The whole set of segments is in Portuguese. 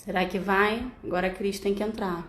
Será que vai? Agora a Cris tem que entrar.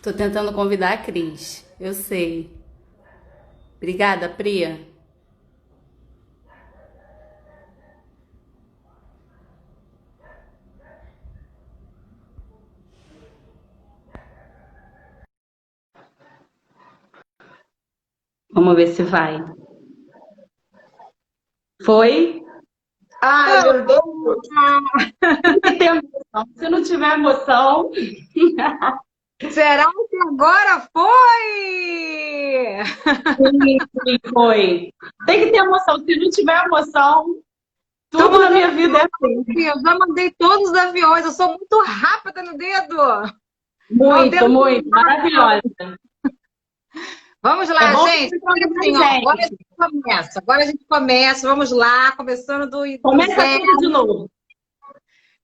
Tô tentando convidar a Cris. Eu sei. Obrigada, Priya. Vamos ver se vai. Foi? Ai, meu Deus! Tem que ter emoção. Se não tiver emoção. Será que agora foi? Sim, foi. Tem que ter emoção. Se não tiver emoção, Tô tudo na mandando minha vida é assim. aqui, eu já mandei todos os aviões, eu sou muito rápida no dedo. Ó, o Muito, dedo muito. Maravilhosa. Vamos É lá, bom que gente. você Olha convida assim, ó, a agora a gente. gente começa. Agora a gente começa. Vamos lá, começando do Começa zero. tudo de novo.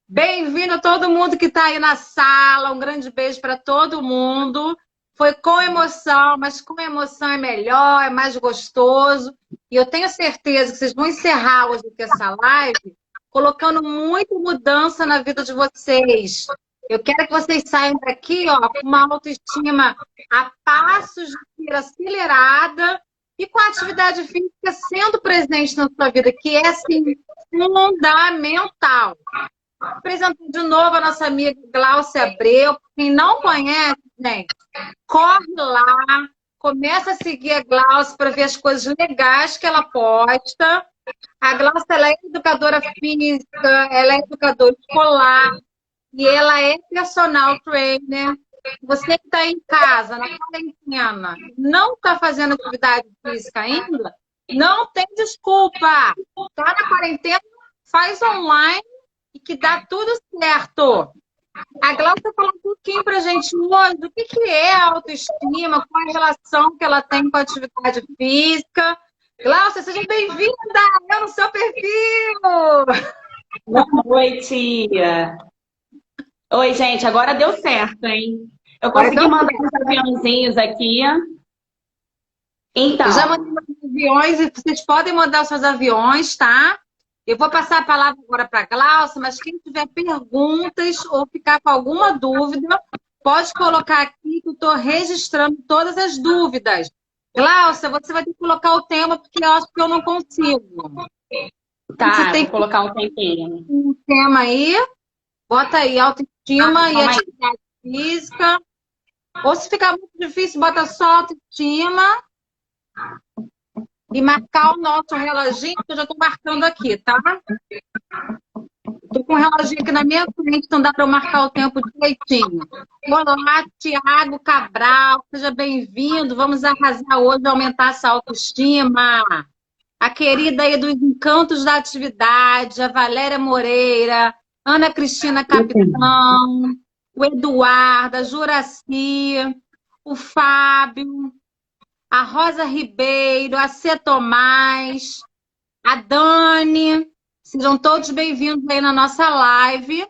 Bem-vindo a todo mundo que está aí na sala. Um grande beijo para todo mundo. Foi com emoção, mas com emoção é melhor, é mais gostoso. E eu tenho certeza que vocês vão encerrar hoje aqui essa live colocando muita mudança na vida de vocês. Eu quero que vocês saiam daqui, ó, com uma autoestima a passos de ser acelerada e com a atividade física sendo presente na sua vida, que é, assim, fundamental. Apresentar de novo a nossa amiga Glaucia Abreu. Quem não conhece, gente, corre lá, começa a seguir a Glaucia para ver as coisas legais que ela posta. A Glaucia, ela é educadora física, ela é educadora escolar e ela é personal trainer. Você que está em casa, na quarentena, não está fazendo atividade física ainda, não tem desculpa. Está na quarentena, faz online e que dá tudo certo. A Glaucia falou um pouquinho para a gente hoje do que é a autoestima, qual a relação que ela tem com a atividade física. Glaucia, seja bem-vinda! Eu no seu perfil! Boa noite. Oi, gente. Agora deu certo, hein? Eu Agora consegui deu mandar certo. uns aviãozinhos aqui. Eu já Então, mandei meus aviões e vocês podem mandar os seus aviões, tá? Eu vou passar a palavra agora para a Glaucia, mas quem tiver perguntas ou ficar com alguma dúvida, pode colocar aqui que eu estou registrando todas as dúvidas. Glaucia, você vai ter que colocar o tema, porque eu acho que eu não consigo. Você tá, tem vou que colocar um tempinho. um tema aí, bota aí autoestima e Calma aí. atividade física. Ou se ficar muito difícil, bota só autoestima e marcar o nosso reloginho, que eu já estou marcando aqui, tá? Estou com o reloginho aqui na minha frente, então dá para eu marcar o tempo direitinho. Olá, Tiago Cabral, seja bem-vindo. Vamos arrasar hoje, aumentar essa autoestima. A querida aí dos Encantos da Atividade, a Valéria Moreira, Ana Cristina Capitão, o Eduardo, a Juraci, o Fábio, a Rosa Ribeiro, a C. Tomás, a Dani. Sejam todos bem-vindos aí na nossa live.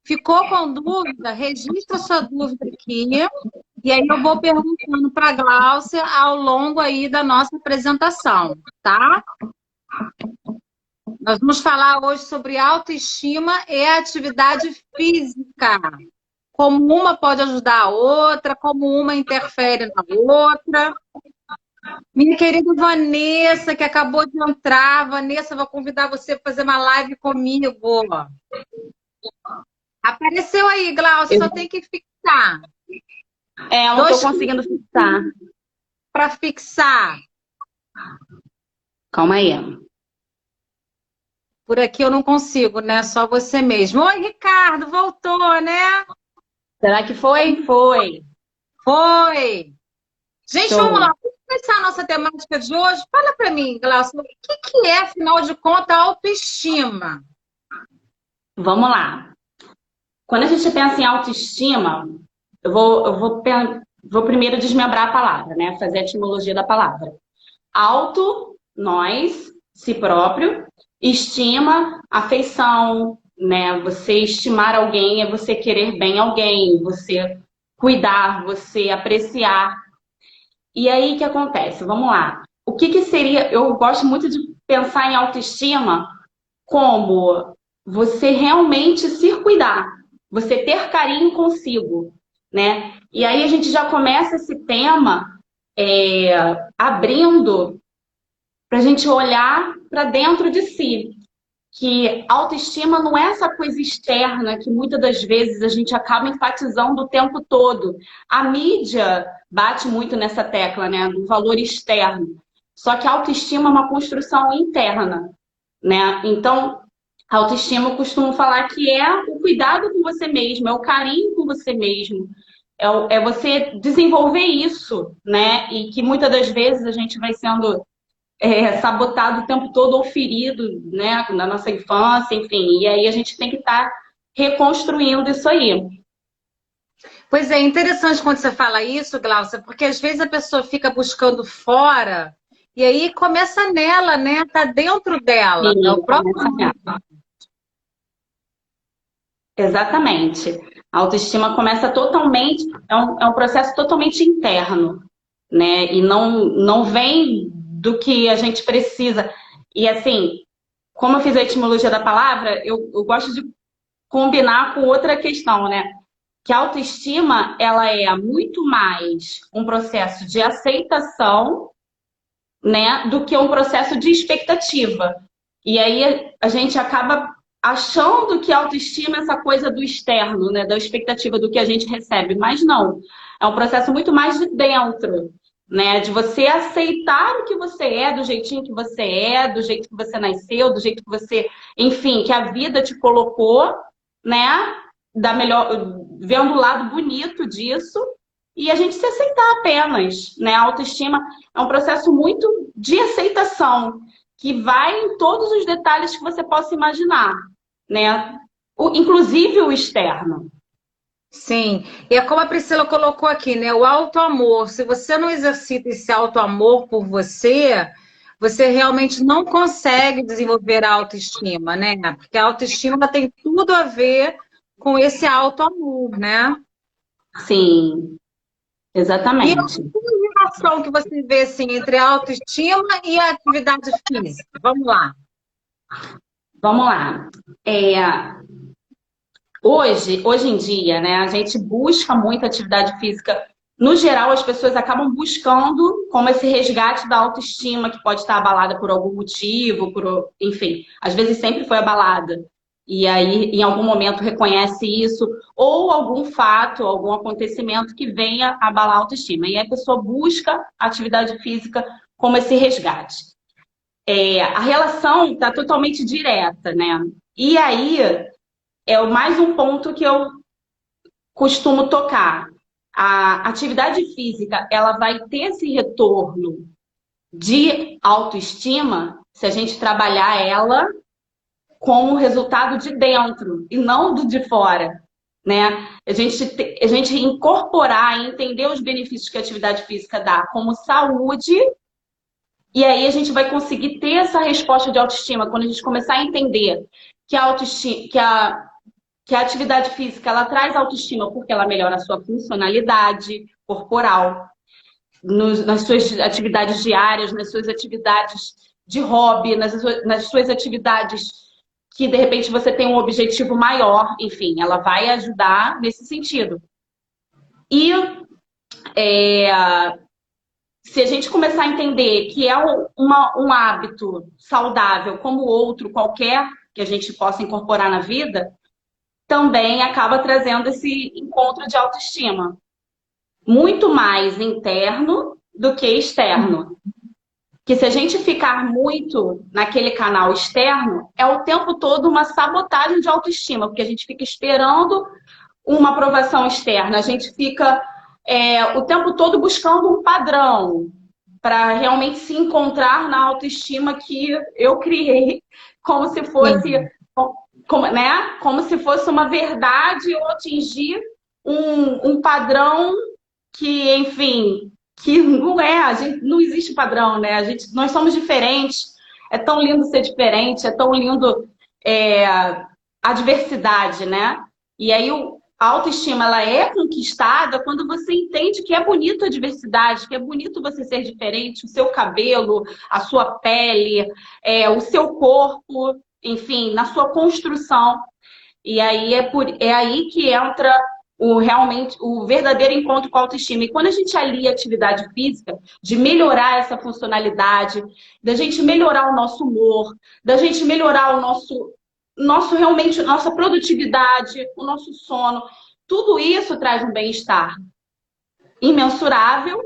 Ficou com dúvida? Registra sua dúvida aqui. E aí eu vou perguntando para a Gláucia ao longo aí da nossa apresentação, tá? Nós vamos falar hoje sobre autoestima e atividade física. Como uma pode ajudar a outra, como uma interfere na outra. Minha querida Vanessa, que acabou de entrar. Vanessa, eu vou convidar você para fazer uma live comigo. Apareceu aí, Glaucio, só tem que fixar. Eu não tô conseguindo fixar. Para fixar. Calma aí. Por aqui eu não consigo, né? Só você mesmo. Oi, Ricardo, voltou, né? Será que foi? Foi. Foi. Gente, Show. vamos lá. Vamos começar a nossa temática de hoje. Fala para mim, Glaucio, o que é, afinal de contas, autoestima? Vamos lá. Quando a gente pensa em autoestima, vou primeiro desmembrar a palavra, né? Fazer a etimologia da palavra. Auto, nós, si próprio. Estima, afeição, né? Você estimar alguém é você querer bem alguém, você cuidar, você apreciar. E aí, o que acontece? Vamos lá. O que seria... Eu gosto muito de pensar em autoestima como você realmente se cuidar, você ter carinho consigo, né? E aí a gente já começa esse tema abrindo para a gente olhar para dentro de si, que autoestima não é essa coisa externa que muitas das vezes a gente acaba enfatizando o tempo todo. A mídia bate muito nessa tecla, né, do valor externo. Só que a autoestima é uma construção interna, né? Então, a autoestima eu costumo falar que é o cuidado com você mesmo, é o carinho com você mesmo, é você desenvolver isso, né? E que muitas das vezes a gente vai sendo sabotado o tempo todo ou ferido, né, na nossa infância, enfim. E aí a gente tem que estar reconstruindo isso aí. Pois é, interessante quando você fala isso, Glaucia, porque às vezes a pessoa fica buscando fora e aí começa nela, né? Tá dentro dela, Sim, é o próprio. Exatamente. A autoestima começa totalmente, é um processo totalmente interno, né? E não vem do que a gente precisa. E assim, como eu fiz a etimologia da palavra, eu gosto de combinar com outra questão, né? Que a autoestima, ela é muito mais um processo de aceitação, né, do que um processo de expectativa. E aí a gente acaba achando que a autoestima é essa coisa do externo, né, da expectativa do que a gente recebe, mas não. É um processo muito mais de dentro, né, de você aceitar o que você é, do jeitinho que você é, do jeito que você nasceu, do jeito que você, enfim, que a vida te colocou, né, da melhor, vendo o lado bonito disso, e a gente se aceitar apenas, né? A autoestima é um processo muito de aceitação, que vai em todos os detalhes que você possa imaginar, né? Inclusive o externo. Sim, e é como a Priscila colocou aqui, né? O auto-amor. Se você não exercita esse auto-amor por você, você realmente não consegue desenvolver a autoestima, né? Porque a autoestima ela tem tudo a ver com esse auto-amor, né? Sim, E exatamente. a relação que você vê assim, entre a autoestima e a atividade física? Vamos lá. Vamos lá. Hoje em dia, né, a gente busca muito atividade física. No geral, as pessoas acabam buscando como esse resgate da autoestima, que pode estar abalada por algum motivo, enfim, às vezes sempre foi abalada. E aí, em algum momento, reconhece isso, ou algum fato, algum acontecimento que venha abalar a autoestima. E aí a pessoa busca a atividade física como esse resgate. A relação está totalmente direta, né? E aí, mais um ponto que eu costumo tocar. A atividade física, ela vai ter esse retorno de autoestima se a gente trabalhar ela como resultado de dentro e não do de fora, né? A gente incorporar e entender os benefícios que a atividade física dá como saúde, e aí a gente vai conseguir ter essa resposta de autoestima quando a gente começar a entender que a autoestima, que a atividade física ela traz autoestima porque ela melhora a sua funcionalidade corporal, nas suas atividades diárias, nas suas atividades de hobby, nas suas atividades que de repente você tem um objetivo maior, enfim, ela vai ajudar nesse sentido. E se a gente começar a entender que é um hábito saudável como outro qualquer que a gente possa incorporar na vida, também acaba trazendo esse encontro de autoestima. Muito mais interno do que externo. Que se a gente ficar muito naquele canal externo, é o tempo todo uma sabotagem de autoestima, porque a gente fica esperando uma aprovação externa, a gente fica o tempo todo buscando um padrão para realmente se encontrar na autoestima que eu criei, como se fosse, como se fosse uma verdade ou atingir um padrão que, enfim, que não não existe padrão, né? Nós somos diferentes, é tão lindo ser diferente, é tão lindo a diversidade, né? E aí a autoestima, ela é conquistada quando você entende que é bonito a diversidade, que é bonito você ser diferente, o seu cabelo, a sua pele, o seu corpo, enfim, na sua construção. E aí é aí que entra realmente o verdadeiro encontro com a autoestima. E quando a gente alia a atividade física, de melhorar essa funcionalidade, da gente melhorar o nosso humor, da gente melhorar o realmente nossa produtividade, o nosso sono, tudo isso traz um bem-estar imensurável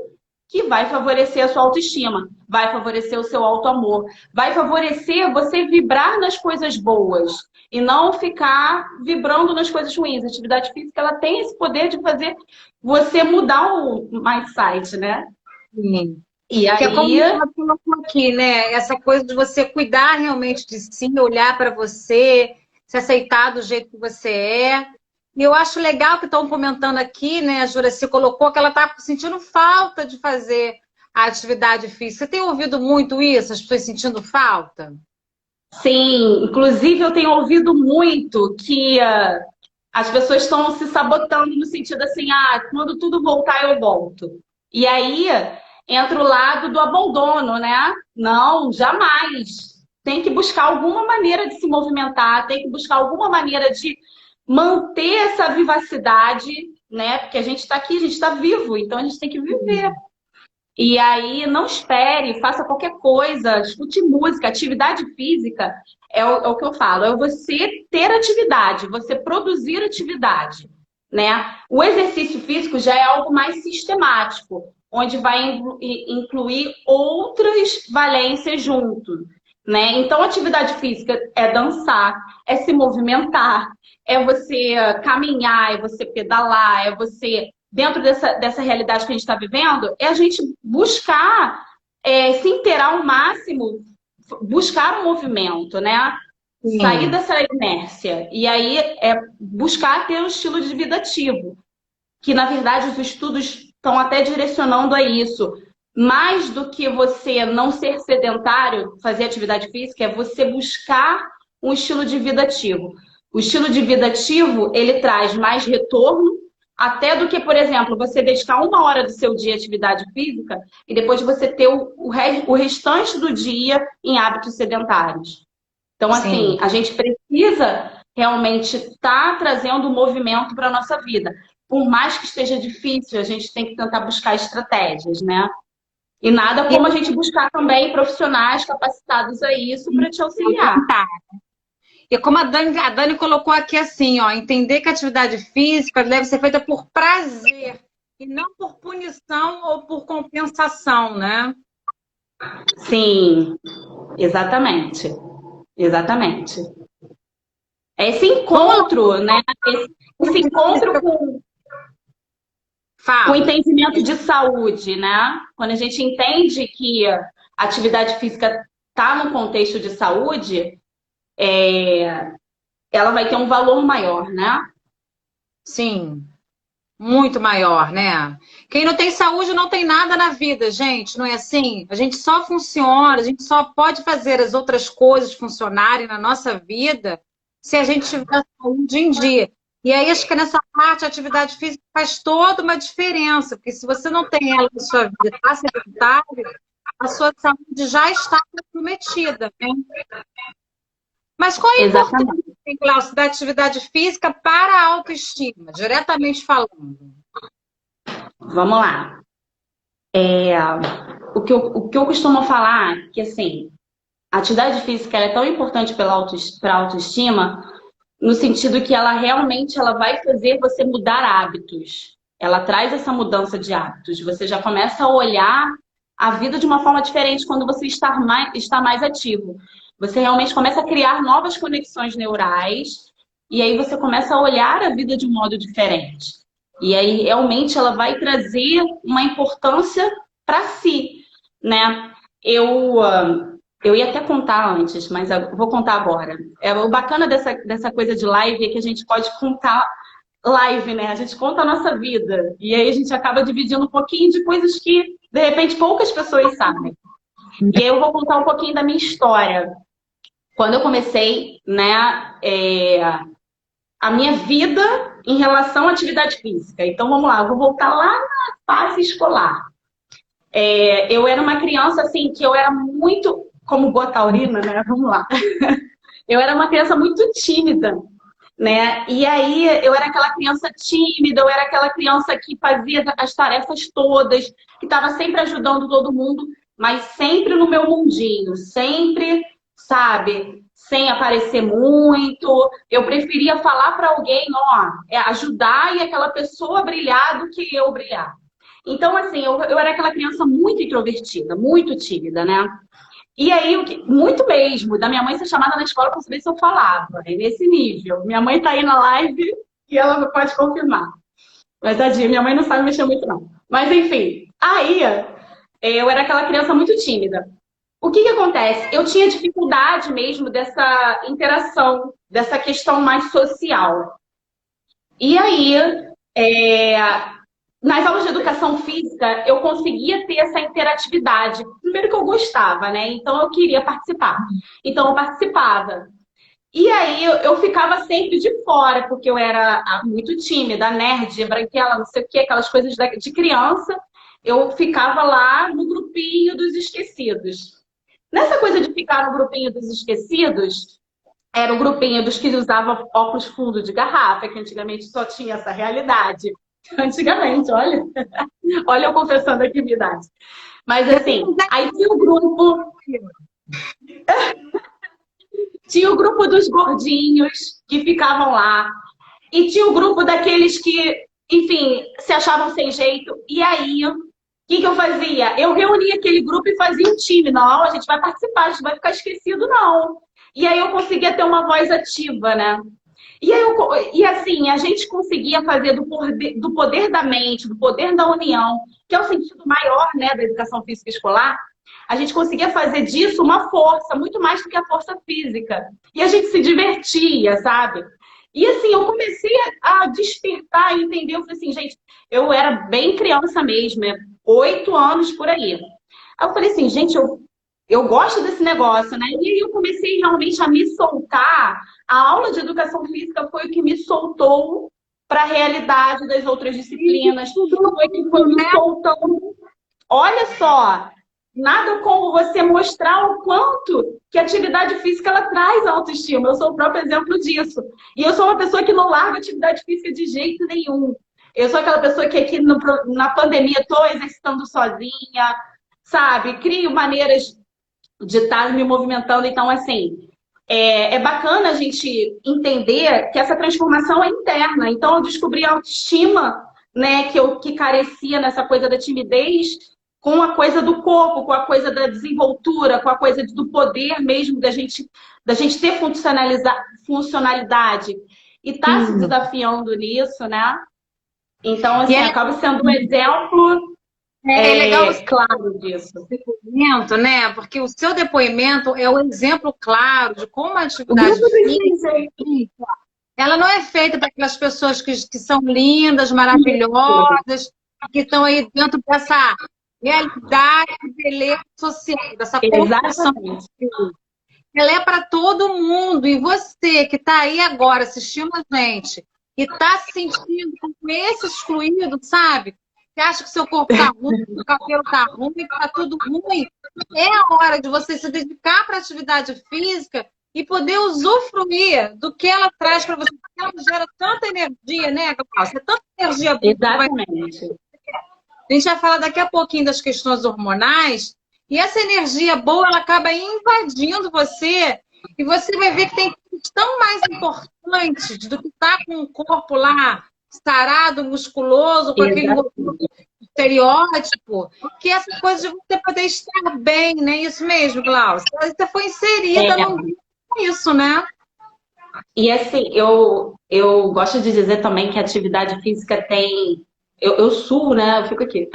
que vai favorecer a sua autoestima, vai favorecer o seu auto-amor, vai favorecer você vibrar nas coisas boas e não ficar vibrando nas coisas ruins. A atividade física, ela tem esse poder de fazer você mudar o mindset, né? Sim. E aí... Que é como você colocou aqui, né? Essa coisa de você cuidar realmente de si, olhar para você, se aceitar do jeito que você é. E eu acho legal que estão comentando aqui, né? A Juraci colocou que ela está sentindo falta de fazer a atividade física. Você tem ouvido muito isso? As pessoas sentindo falta? Sim, inclusive eu tenho ouvido muito que as pessoas estão se sabotando no sentido assim, quando tudo voltar eu volto. E aí entra o lado do abandono, né? Não, jamais. Tem que buscar alguma maneira de se movimentar, tem que buscar alguma maneira de manter essa vivacidade, né? Porque a gente está aqui, a gente está vivo, então a gente tem que viver. E aí não espere, faça qualquer coisa, escute música, atividade física é o que eu falo, é você ter atividade, você produzir atividade, né? O exercício físico já é algo mais sistemático, onde vai incluir outras valências junto, né? Então, atividade física é dançar, é se movimentar, é você caminhar, é você pedalar, é você, dentro dessa realidade que a gente está vivendo, é a gente buscar se inteirar ao máximo, buscar um movimento, né? Sim. Sair dessa inércia. E aí é buscar ter um estilo de vida ativo, que na verdade os estudos estão até direcionando a isso. Mais do que você não ser sedentário, fazer atividade física, é você buscar um estilo de vida ativo. O estilo de vida ativo, ele traz mais retorno, até do que, por exemplo, você dedicar 1 hora do seu dia à atividade física e depois você ter o restante do dia em hábitos sedentários. Então, assim, Sim. a gente precisa realmente estar trazendo movimento para a nossa vida. Por mais que esteja difícil, a gente tem que tentar buscar estratégias, né? E nada como a gente buscar também profissionais capacitados a isso para te auxiliar. E como a Dani colocou aqui assim, ó, entender que a atividade física deve ser feita por prazer e não por punição ou por compensação, né? Sim, exatamente. Exatamente. Esse encontro, né? Esse encontro com o entendimento de saúde, né? Quando a gente entende que a atividade física está no contexto de saúde, ela vai ter um valor maior, né? Sim, muito maior, né? Quem não tem saúde não tem nada na vida, gente, não é assim? A gente só funciona, a gente só pode fazer as outras coisas funcionarem na nossa vida se a gente tiver saúde em dia. E aí, acho que nessa parte, a atividade física faz toda uma diferença, porque se você não tem ela na sua vida, está sedentário, a sua saúde já está comprometida, né? Mas qual é a importância, Glaucio, da atividade física para a autoestima, diretamente falando? Vamos lá. O que eu costumo falar, que assim, a atividade física é tão importante para a autoestima, no sentido que ela realmente ela vai fazer você mudar hábitos. Ela traz essa mudança de hábitos. Você já começa a olhar a vida de uma forma diferente quando você está mais ativo. Você realmente começa a criar novas conexões neurais e aí você começa a olhar a vida de um modo diferente. E aí realmente ela vai trazer uma importância para si, né? Eu ia até contar antes, mas eu vou contar agora. O bacana dessa coisa de live é que a gente pode contar live, né? A gente conta a nossa vida. E aí a gente acaba dividindo um pouquinho de coisas que, de repente, poucas pessoas sabem. E aí eu vou contar um pouquinho da minha história. Quando eu comecei, né, a minha vida em relação à atividade física. Então, vamos lá, eu vou voltar lá na fase escolar. Eu era uma criança, assim, que eu era muito... Como boa taurina, né? Vamos lá. Eu era uma criança muito tímida, né? E aí eu era aquela criança tímida, eu era aquela criança que fazia as tarefas todas, que estava sempre ajudando todo mundo, mas sempre no meu mundinho, sempre, sabe, sem aparecer muito. Eu preferia falar para alguém, ó, ajudar e aquela pessoa brilhar do que eu brilhar. Então, assim, eu era aquela criança muito introvertida, muito tímida, né? E aí, muito mesmo, da minha mãe ser chamada na escola para saber se eu falava. É nesse nível. Minha mãe tá aí na live e ela pode confirmar. Mas, tadinha, minha mãe não sabe mexer muito, não. Mas, enfim, aí eu era aquela criança muito tímida. O que acontece? Eu tinha dificuldade mesmo dessa interação, dessa questão mais social. E aí, nas aulas de educação física, eu conseguia ter essa interatividade. Primeiro que eu gostava, né? Então eu queria participar. Então eu participava. E aí eu ficava sempre de fora, porque eu era muito tímida, nerd, branquela, não sei o quê, aquelas coisas de criança. Eu ficava lá no grupinho dos esquecidos. Nessa coisa de ficar no grupinho dos esquecidos, era o grupinho dos que usavam óculos fundo de garrafa, que antigamente só tinha essa realidade. Antigamente, olha. Olha eu confessando aqui a minha idade. Mas assim, aí tinha o grupo... Tinha o grupo dos gordinhos que ficavam lá. E tinha o grupo daqueles que, enfim, se achavam sem jeito. E aí, o que eu fazia? Eu reunia aquele grupo e fazia um time. Não, a gente vai participar, a gente vai ficar esquecido, não. E aí eu conseguia ter uma voz ativa, né? E assim, a gente conseguia fazer do poder da mente, do poder da união, que é o sentido maior, né, da educação física escolar, a gente conseguia fazer disso uma força, muito mais do que a força física. E a gente se divertia, sabe? E assim, eu comecei a despertar e entender, eu falei assim, gente, eu era bem criança mesmo, 8 anos por aí. Aí eu falei assim, gente, eu gosto desse negócio, né? E aí eu comecei realmente a me soltar. A aula de educação física foi o que me soltou para a realidade das outras disciplinas. Foi que foi me soltando. Olha só, nada como você mostrar o quanto que a atividade física ela traz autoestima. Eu sou o próprio exemplo disso. E eu sou uma pessoa que não larga atividade física de jeito nenhum. Eu sou aquela pessoa que aqui na pandemia estou exercitando sozinha, sabe? Crio maneiras de estar me movimentando. Então, assim, é bacana a gente entender que essa transformação é interna. Então, eu descobri a autoestima, né, que carecia nessa coisa da timidez, com a coisa do corpo, com a coisa da desenvoltura, com a coisa do poder mesmo da gente ter funcionalidade e estar se desafiando nisso, né? Então, assim, acaba sendo um exemplo... É legal claro disso. Depoimento, né? Porque o seu depoimento é o exemplo claro de como a atividade física, ela não é feita para aquelas pessoas que são lindas, maravilhosas, que estão aí dentro dessa realidade de beleza social, dessa construção. Ela é para todo mundo. E você que está aí agora assistindo a gente e está se sentindo como esse excluído, sabe? Você acha que seu corpo está ruim, seu cabelo está ruim, que está tudo ruim. É a hora de você se dedicar para a atividade física e poder usufruir do que ela traz para você. Porque ela gera tanta energia, né, Cláudia? É tanta energia boa. Exatamente. A gente vai falar daqui a pouquinho das questões hormonais. E essa energia boa, ela acaba invadindo você. E você vai ver que tem tão mais importantes do que estar com o corpo lá sarado, musculoso, com aquele estereótipo, que essa coisa de você poder estar bem, né? Isso mesmo, Glaucia. Você foi inserida nisso, né? E assim, eu gosto de dizer também que a atividade física tem. Eu suo, né? Eu fico aqui.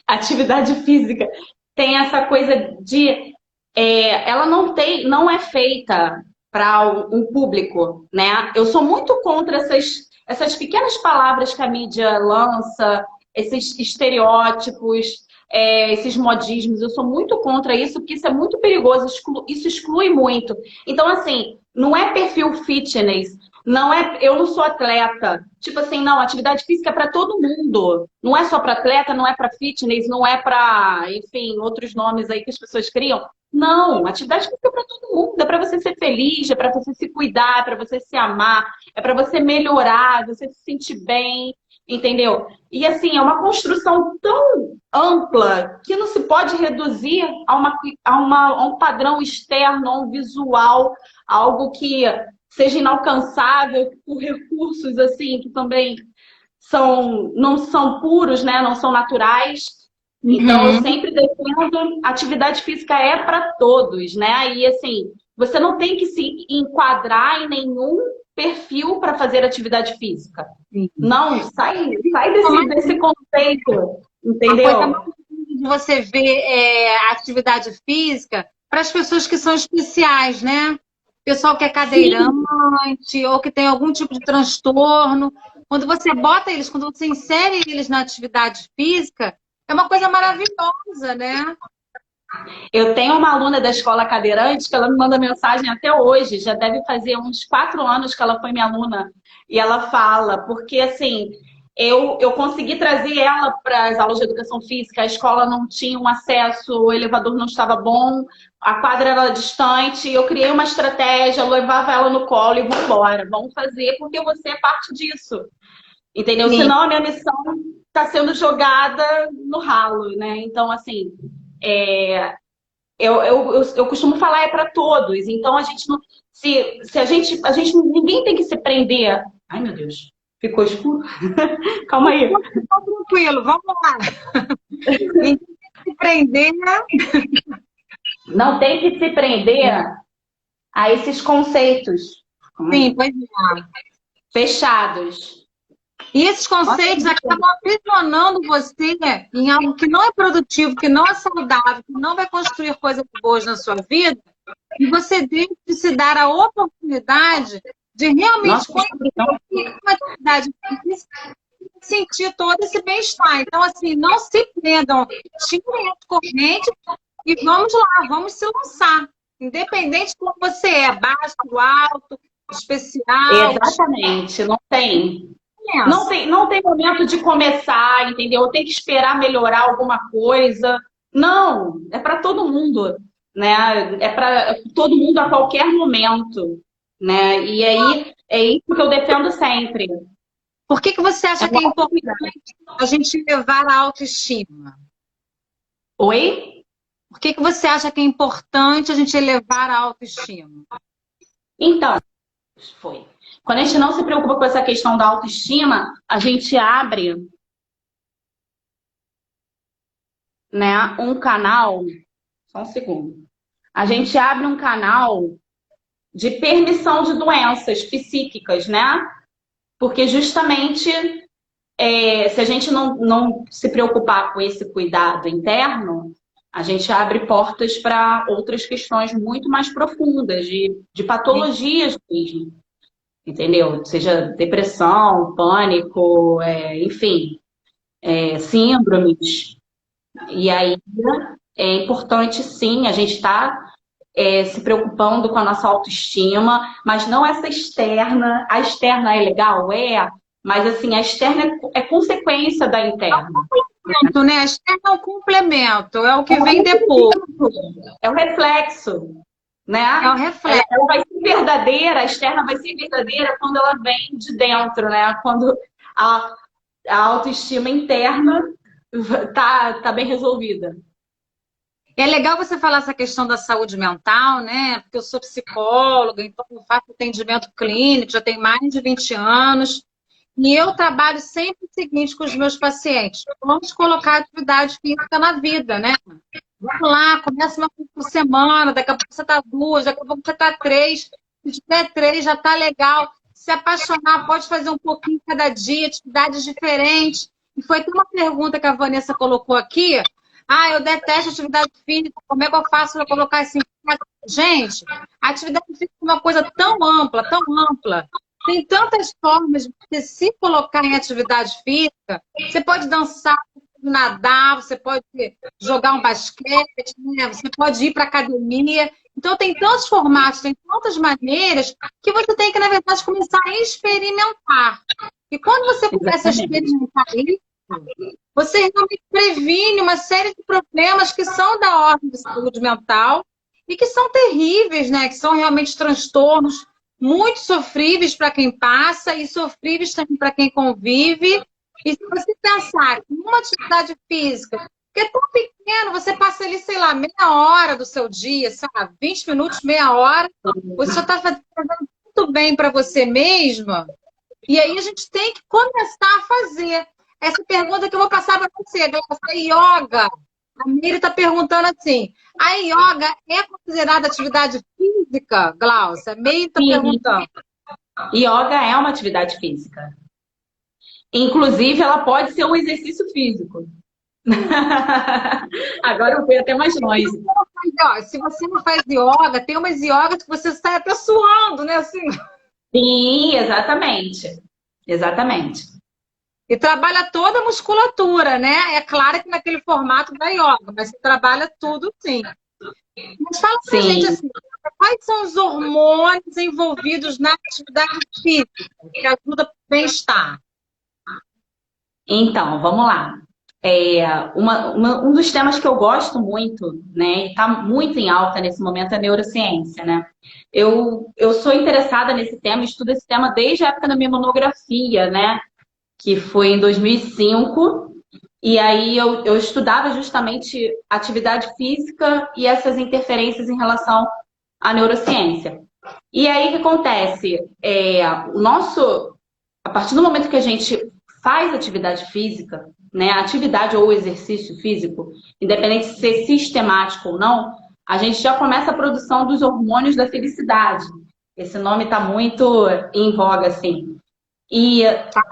A atividade física tem essa coisa de. Ela não é feita para um público, né? Eu sou muito contra essas pequenas palavras que a mídia lança, esses estereótipos, esses modismos. Eu sou muito contra isso, porque isso é muito perigoso, isso exclui muito. Então, assim, não é perfil fitness, eu não sou atleta. Tipo assim, não, atividade física é para todo mundo. Não é só para atleta, não é para fitness, não é para, enfim, outros nomes aí que as pessoas criam. Não, atividade física é para todo mundo. É para você ser feliz, é para você se cuidar, é para você se amar, é para você melhorar, você se sentir bem, entendeu? E assim, é uma construção tão ampla que não se pode reduzir a um padrão externo, a um visual, algo que seja inalcançável por recursos assim que também não são puros, né? Não são naturais. Então, eu sempre defendo atividade física é para todos, né? E assim, você não tem que se enquadrar em nenhum perfil para fazer atividade física. Não, sai desse conceito, entendeu? De você ver a atividade física para as pessoas que são especiais, né? Pessoal que é cadeirante ou que tem algum tipo de transtorno. Quando você bota eles, quando você insere eles na atividade física, é uma coisa maravilhosa, né? Eu tenho uma aluna da escola cadeirante que ela me manda mensagem até hoje, já deve fazer uns 4 anos que ela foi minha aluna, e ela fala, porque assim, eu consegui trazer ela para as aulas de educação física, a escola não tinha um acesso, o elevador não estava bom, a quadra era distante, eu criei uma estratégia, eu levava ela no colo e vamos embora, vamos fazer, porque você é parte disso, entendeu? Sim. Senão a minha missão está sendo jogada no ralo, né? Então, assim, eu costumo falar é para todos. Então a gente não, se a gente ninguém tem que se prender. Ai meu Deus, ficou escuro. Calma aí. Tá tranquilo, vamos lá. Ninguém tem que se prender. Não tem que se prender a esses conceitos. Sim, pois é. Fechados. E esses conceitos acabam aprisionando você em algo que não é produtivo, que não é saudável, que não vai construir coisas boas na sua vida, e você deve se dar a oportunidade de realmente construir uma atividade física e sentir todo esse bem-estar. Então, assim, não se prendam, tirem a corrente e vamos lá, vamos se lançar. Independente de como você é, baixo, alto, especial. Exatamente, não tem. Não tem momento de começar, entendeu? Tem que esperar melhorar alguma coisa. Não, é para todo mundo, né? É para todo mundo a qualquer momento, né? E aí é isso que eu defendo sempre. Por que você acha que é importante a gente levar a autoestima? Oi? Por que você acha que é importante a gente elevar a autoestima? Então, foi. Quando a gente não se preocupa com essa questão da autoestima, a gente abre, né, um canal. Só um segundo. A gente abre um canal de permissão de doenças psíquicas, né? Porque justamente se a gente não se preocupar com esse cuidado interno, a gente abre portas para outras questões muito mais profundas, de patologias mesmo. Entendeu? Seja depressão, pânico, enfim, síndromes. E aí é importante, sim, a gente estar se preocupando com a nossa autoestima, mas não essa externa. A externa é legal? Mas assim, a externa é consequência da interna. Né? A externa é um complemento, é o que vem depois. É o reflexo. Né? É o reflexo. Ela vai ser verdadeira, a externa vai ser verdadeira quando ela vem de dentro, né? Quando a autoestima interna tá bem resolvida. É legal você falar essa questão da saúde mental, né? Porque eu sou psicóloga, então eu faço atendimento clínico, já tenho mais de 20 anos. E eu trabalho sempre o seguinte com os meus pacientes: vamos colocar atividade física na vida, né? Vamos lá, começa uma vez por semana, daqui a pouco você está duas, daqui a pouco você está três. Se tiver três, já está legal. Se apaixonar, pode fazer um pouquinho cada dia, atividades diferentes. E foi até uma pergunta que a Vanessa colocou aqui. Ah, eu detesto atividade física, como é que eu faço para colocar isso em prática? Gente, a atividade física é uma coisa tão ampla, tão ampla. Tem tantas formas de você se colocar em atividade física. Você pode dançar, nadar, você pode jogar um basquete, né? Você pode ir para academia. Então, tem tantos formatos, tem tantas maneiras que você tem que, na verdade, começar a experimentar. E quando você começa a experimentar isso, você realmente previne uma série de problemas que são da ordem de saúde mental e que são terríveis, né? Que são realmente transtornos muito sofríveis para quem passa e sofríveis também para quem convive. E se você pensar que uma atividade física, que é tão pequeno, você passa ali, sei lá, meia hora do seu dia, sabe? 20 minutos, meia hora, você já está fazendo muito bem para você mesma. E aí a gente tem que começar a fazer. Essa pergunta que eu vou passar para você, Glaucia, a yoga. A Miri está perguntando assim, a yoga é considerada atividade física, Glaucia? A Miri está perguntando. Yoga é uma atividade física. Inclusive, ela pode ser um exercício físico. Agora eu fui até mais longe. Se você não faz yoga, tem umas yogas que você sai até suando, né? Assim. Sim, exatamente. Exatamente. E trabalha toda a musculatura, né? É claro que naquele formato da yoga, mas você trabalha tudo, sim. Mas fala pra gente assim, quais são os hormônios envolvidos na atividade física que ajuda o bem-estar? Então, vamos lá. Um dos temas que eu gosto muito, né, e está muito em alta nesse momento, é a neurociência, né? Eu sou interessada nesse tema, estudo esse tema desde a época da minha monografia, né? Que foi em 2005. E aí eu estudava justamente atividade física e essas interferências em relação à neurociência. E aí o que acontece? A partir do momento que a gente faz atividade física, né, atividade ou exercício físico, independente de ser sistemático ou não, a gente já começa a produção dos hormônios da felicidade. Esse nome está muito em voga, assim. E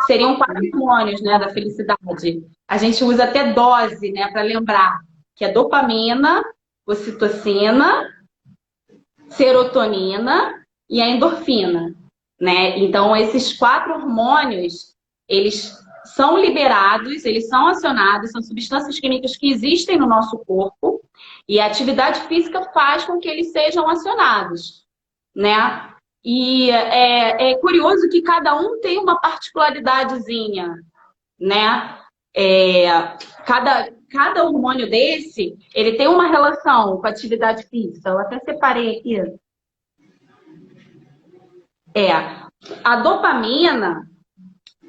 seriam 4 hormônios, né, da felicidade. A gente usa até dose, né, para lembrar, que é dopamina, ocitocina, serotonina e a endorfina, né? Então, esses 4 hormônios, eles são liberados, eles são acionados, são substâncias químicas que existem no nosso corpo e a atividade física faz com que eles sejam acionados, né? E é curioso que cada um tem uma particularidadezinha, né? Cada hormônio desse, ele tem uma relação com a atividade física. Eu até separei aqui. A dopamina,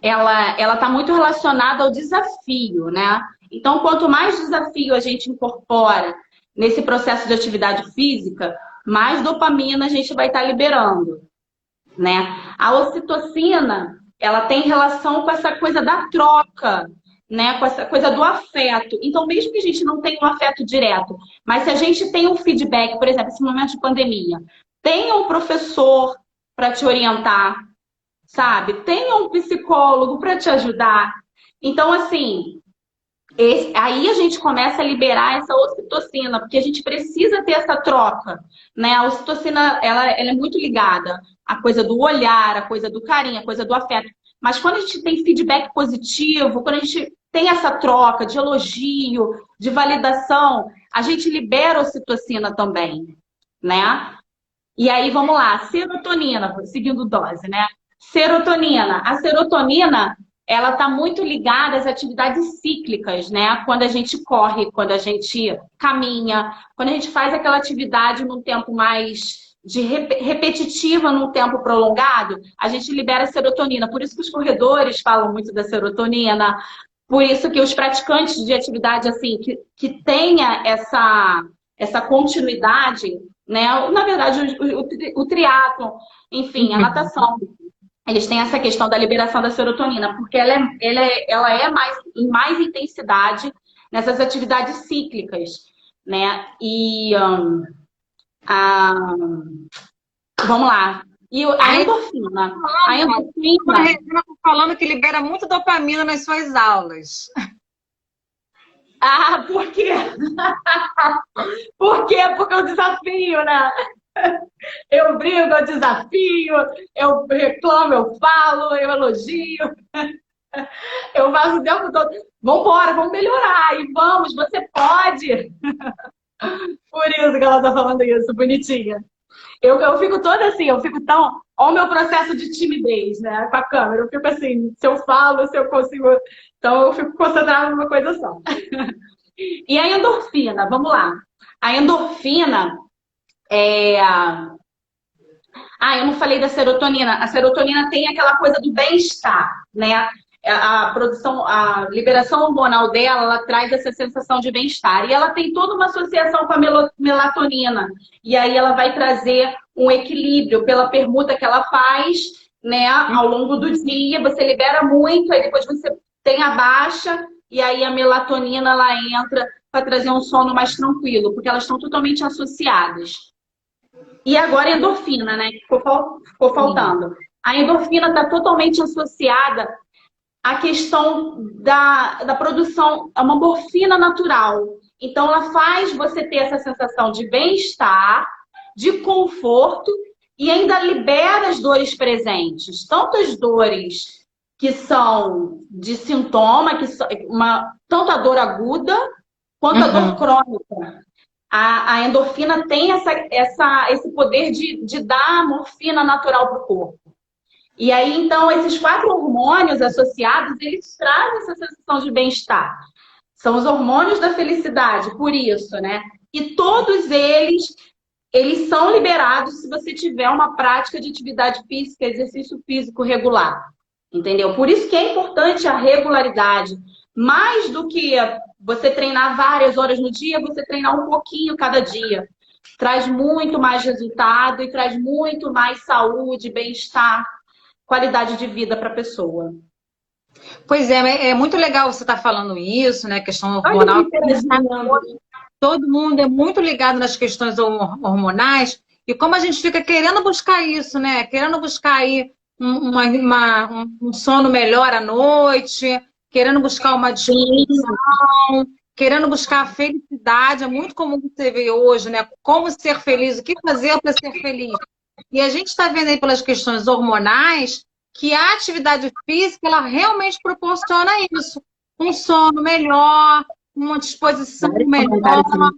ela está muito relacionada ao desafio, né? Então, quanto mais desafio a gente incorpora nesse processo de atividade física, mais dopamina a gente vai estar liberando, né? A ocitocina, ela tem relação com essa coisa da troca, né? Com essa coisa do afeto. Então, mesmo que a gente não tenha um afeto direto, mas se a gente tem um feedback, por exemplo, esse momento de pandemia, tenha um professor para te orientar, sabe? Tenha um psicólogo para te ajudar. Então, assim, aí a gente começa a liberar essa ocitocina, porque a gente precisa ter essa troca, né? A ocitocina, ela é muito ligada à coisa do olhar, à coisa do carinho, à coisa do afeto. Mas quando a gente tem feedback positivo, quando a gente tem essa troca de elogio, de validação, a gente libera a ocitocina também, né? E aí, vamos lá, serotonina, seguindo dose, né? Serotonina. A serotonina, ela está muito ligada às atividades cíclicas, né? Quando a gente corre, quando a gente caminha, quando a gente faz aquela atividade num tempo mais repetitiva, num tempo prolongado, a gente libera serotonina. Por isso que os corredores falam muito da serotonina, por isso que os praticantes de atividade assim, que tenha essa continuidade, né? Na verdade, o triatlon, enfim, a natação, eles têm essa questão da liberação da serotonina, porque ela é mais, em mais intensidade nessas atividades cíclicas, né? E vamos lá. E a endorfina. A endorfina. A Regina está falando que libera muito dopamina nas suas aulas. Ah, por quê? Por quê? Porque eu desafio, né? Eu brigo, eu desafio, eu reclamo, eu falo, eu elogio. Eu faço o tempo todo. Vambora, vamos melhorar. E vamos, você pode. Por isso que ela tá falando isso, bonitinha. Eu fico toda assim, eu fico tão... Olha o meu processo de timidez, né? Com a câmera. Eu fico assim, se eu falo, se eu consigo... Então, eu fico concentrada numa coisa só. E a endorfina, vamos lá. A endorfina é... eu não falei da serotonina. A serotonina tem aquela coisa do bem-estar, né? A produção, a liberação hormonal dela, ela traz essa sensação de bem-estar. E ela tem toda uma associação com a melatonina. E aí ela vai trazer um equilíbrio pela permuta que ela faz, né? Ao longo do dia, você libera muito, aí depois você tem a baixa, e aí a melatonina, ela entra para trazer um sono mais tranquilo, porque elas estão totalmente associadas. E agora a endorfina, né? Que ficou faltando. A endorfina está totalmente associada à questão da produção, é uma morfina natural. Então, ela faz você ter essa sensação de bem-estar, de conforto e ainda libera as dores presentes. Tanto as dores que são de sintoma, que são tanto a dor aguda quanto a dor crônica. A endorfina tem esse poder de dar morfina natural para o corpo. E aí, então, esses 4 hormônios associados, eles trazem essa sensação de bem-estar. São os hormônios da felicidade, por isso, né? E todos eles são liberados se você tiver uma prática de atividade física, exercício físico regular. Entendeu? Por isso que é importante a regularidade. Mais do que você treinar várias horas no dia, você treinar um pouquinho cada dia. Traz muito mais resultado e traz muito mais saúde, bem-estar, qualidade de vida para a pessoa. Pois é muito legal você estar falando isso, né? Questão hormonal. Todo mundo é muito ligado nas questões hormonais. E como a gente fica querendo buscar isso, né? Querendo buscar aí um sono melhor à noite, querendo buscar uma disposição, querendo buscar a felicidade. É muito comum você ver hoje, né? Como ser feliz, o que fazer para ser feliz. E a gente está vendo aí pelas questões hormonais que a atividade física, ela realmente proporciona isso. Um sono melhor, uma disposição melhor, uma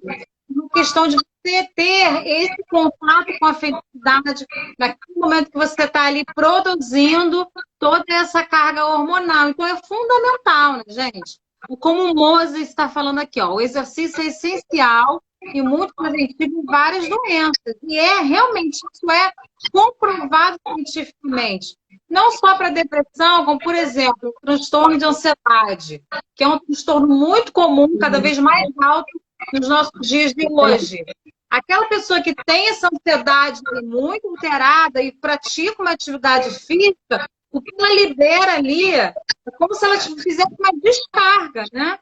questão de você ter esse contato com a felicidade naquele momento que você está ali produzindo toda essa carga hormonal. Então, é fundamental, né, gente? Como o Moses está falando aqui, ó, o exercício é essencial e muito preventivo em várias doenças. E realmente, isso é comprovado cientificamente. Não só para depressão, como, por exemplo, o transtorno de ansiedade, que é um transtorno muito comum, cada vez mais alto nos nossos dias de hoje. Aquela pessoa que tem essa ansiedade muito alterada e pratica uma atividade física, o que ela libera ali é como se ela fizesse uma descarga, né?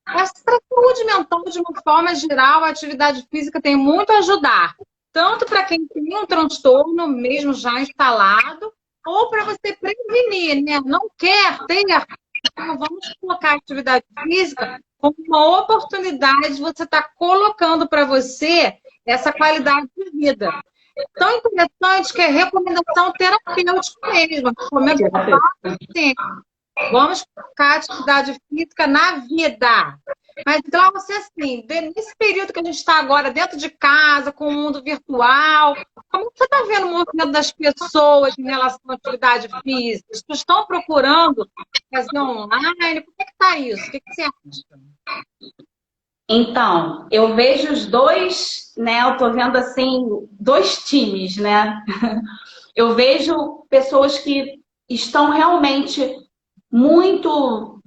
Essa saúde mental, de uma forma geral, a atividade física tem muito a ajudar. Tanto para quem tem um transtorno mesmo já instalado, ou para você prevenir, né? Não quer ter, então vamos colocar a atividade física como uma oportunidade de você estar colocando para você essa qualidade de vida. Tão interessante que é recomendação terapêutica mesmo. Vamos colocar a atividade física na vida. Mas, Glaucia, assim, nesse período que a gente está agora dentro de casa, com o mundo virtual, como você está vendo o movimento das pessoas em relação à atividade física? Eles estão procurando fazer online? Como é que está isso? O que você acha? Então, eu vejo os dois, né? Eu estou vendo, assim, 2 times, né? Eu vejo pessoas que estão realmente muito